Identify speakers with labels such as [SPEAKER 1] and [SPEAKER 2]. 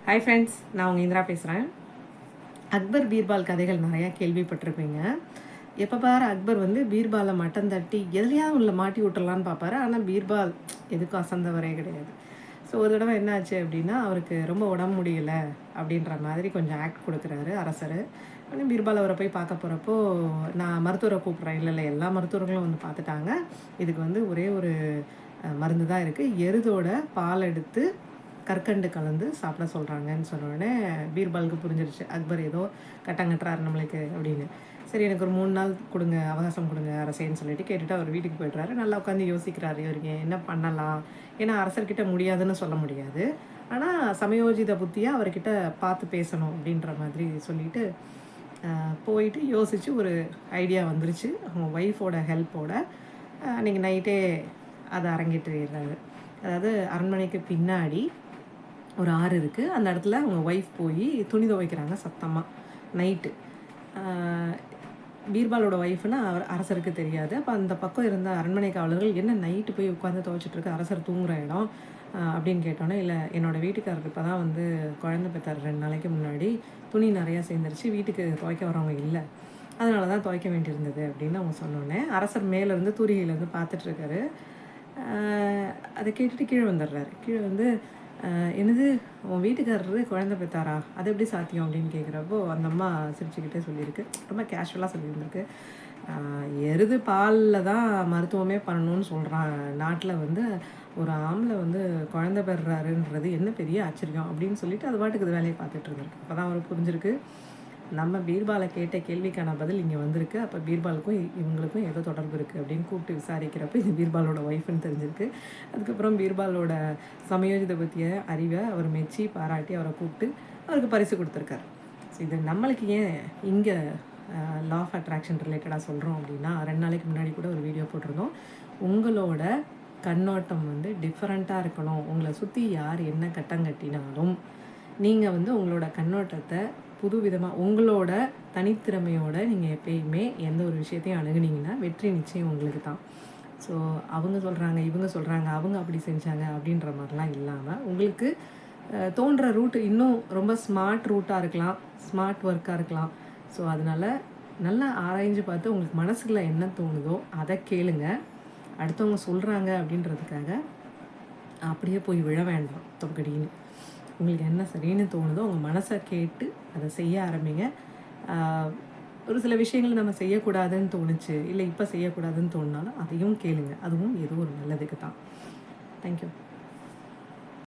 [SPEAKER 1] Hi friends, நான் உங்கள் இந்திரா பேசுகிறேன். அக்பர் பீர்பால் கதைகள் நிறையா கேள்விப்பட்டிருப்பீங்க. எப்போ பாரு அக்பர் பீர்பாலை மட்டம் தட்டி எதுலையாவது உள்ள மாட்டி விட்டுறலான்னு பார்ப்பாரு. ஆனால் பீர்பால் எதுக்கும் அசந்தவரே கிடையாது. ஸோ ஒரு தடவை என்ன ஆச்சு அப்படின்னா, அவருக்கு ரொம்ப உடம்பு முடியலை அப்படின்ற மாதிரி கொஞ்சம் ஆக்ட் கொடுக்குறாரு அரசர். ஆனால் பீர்பால் அவரை போய் பார்க்க போகிறப்போ, நான் மருத்துவரை கூப்பிட்றேன். இல்லை எல்லா மருத்துவர்களும் பார்த்துட்டாங்க. இதுக்கு ஒரே ஒரு மருந்து தான் இருக்குது. எருதோட பால் எடுத்து கற்கண்டு கலந்து சாப்பிட சொல்கிறாங்கன்னு சொன்னோடனே பீர்பாலுக்கு புரிஞ்சிருச்சு, அக்பர் ஏதோ கட்டங்கட்டுறாரு நம்மளுக்கு அப்படின்னு. சரி, எனக்கு ஒரு 3 நாள் கொடுங்க, அவகாசம் கொடுங்க அரசேன்னு சொல்லிட்டு கேட்டுட்டு அவர் வீட்டுக்கு போய்ட்றாரு. நல்லா உட்காந்து யோசிக்கிறாரு, இவருக்கு என்ன பண்ணலாம். ஏன்னா அரசர்கிட்ட முடியாதுன்னு சொல்ல முடியாது, ஆனால் சமயோஜித புத்தியாக அவர்கிட்ட பார்த்து பேசணும் அப்படின்ற மாதிரி சொல்லிட்டு போயிட்டு யோசித்து ஒரு ஐடியா வந்துருச்சு. அவங்க ஒய்ஃபோட ஹெல்ப்போட அன்றைக்கி நைட்டே அதை அரங்கேற்றிடுறாரு. அதாவது அரண்மனைக்கு பின்னாடி ஒரு ஆறு இருக்குது. அந்த இடத்துல அவங்க ஒய்ஃப் போய் துணி துவைக்கிறாங்க சத்தமாக நைட்டு. பீர்பாலோட ஒய்ஃப்னா அரசருக்கு தெரியாது. அப்போ அந்த பக்கம் இருந்த அரண்மனை காவலர்கள், என்ன நைட்டு போய் உட்காந்து துவைச்சிட்ருக்கு, அரசர் தூங்குகிற இடம் அப்படின்னு கேட்டோன்னே, இல்லை என்னோடய வீட்டுக்காரருக்கு இப்போ தான் குழந்தை பெற்றார் 2 நாளைக்கு முன்னாடி, துணி நிறையா சேர்ந்துருச்சு, வீட்டுக்கு துவைக்க வரவங்க இல்லை, அதனால தான் துவைக்க வேண்டியிருந்தது அப்படின்னு அவங்க சொன்னோன்னே, அரசர் மேலேருந்து தூரிகையிலேருந்து பார்த்துட்ருக்காரு. அதை கேட்டுட்டு கீழே வந்துடுறாரு. கீழே என்னது உன் வீட்டுக்காரரு குழந்தை பெற்றாரா, அது எப்படி சாத்தியம் அப்படின்னு கேட்குறப்போ அந்த அம்மா சிரிச்சுக்கிட்டே சொல்லியிருக்கு. ரொம்ப கேஷுவலாக சொல்லியிருந்திருக்கு. எருது பாலில் தான் மருத்துவமே பண்ணணும்னு சொல்கிறான் நாட்டில், ஒரு ஆம்பளை குழந்தை பெறுறாருன்றது என்ன பெரிய ஆச்சரியம் அப்படின்னு சொல்லிட்டு அது பாட்டுக்கு இது வேலையை பார்த்துட்டு இருந்திருக்கு. அப்போ தான் அவருக்கு புரிஞ்சிருக்கு, நம்ம பீர்பாலை கேட்ட கேள்விக்கான பதில் இங்கே வந்திருக்கு. அப்போ பீர்பாலுக்கும் இவங்களுக்கும் ஏதோ தொடர்பு இருக்குது அப்படின்னு கூப்பிட்டு விசாரிக்கிறப்ப இது பீர்பாலோட ஒய்ஃப்னு தெரிஞ்சிருக்கு. அதுக்கப்புறம் பீர்பாலோட சமயோஜித பற்றிய அறிவை அவர் மெச்சி பாராட்டி அவரை கூப்பிட்டு அவருக்கு பரிசு கொடுத்துருக்காரு. ஸோ இது நம்மளுக்கு ஏன் இங்கே லா ஆஃப் அட்ராக்ஷன் ரிலேட்டடாக சொல்கிறோம் அப்படின்னா, 2 நாளைக்கு முன்னாடி கூட ஒரு வீடியோ போட்டிருந்தோம். உங்களோட கண்ணோட்டம் டிஃப்ரெண்ட்டாக இருக்கணும். உங்களை சுற்றி யார் என்ன கட்டம் கட்டினாலும் நீங்கள் உங்களோட கண்ணோட்டத்தை புது விதமாக உங்களோட தனித்திறமையோடு நீங்கள் எப்பயுமே எந்த ஒரு விஷயத்தையும் அணுகுனீங்கன்னா வெற்றி நிச்சயம் உங்களுக்கு தான். ஸோ அவங்க சொல்கிறாங்க, இவங்க சொல்கிறாங்க, அவங்க அப்படி செஞ்சாங்க அப்படின்ற மாதிரிலாம் இல்லாமல் உங்களுக்கு தோன்ற ரூட்டு இன்னும் ரொம்ப ஸ்மார்ட் ரூட்டாக இருக்கலாம், ஸ்மார்ட் ஒர்க்காக இருக்கலாம். ஸோ அதனால் நல்லா ஆராய்ஞ்சு பார்த்து உங்களுக்கு மனசுக்குள்ள என்ன தோணுதோ அதை கேளுங்க. அடுத்தவங்க சொல்கிறாங்க அப்படின்றதுக்காக அப்படியே போய் விழ வேண்டாம் தொங்கடின்னு. உங்களுக்கு என்ன சரின்னு தோணுதோ உங்கள் மனசை கேட்டு அதை செய்ய ஆரம்பிங்க. ஒரு சில விஷயங்கள் நம்ம செய்யக்கூடாதுன்னு தோணுச்சு, இல்லை இப்போ செய்யக்கூடாதுன்னு தோணுனாலும் அதையும் கேளுங்க. அதுவும் ஏதோ ஒரு நல்லதுக்கு தான். தேங்க்யூ.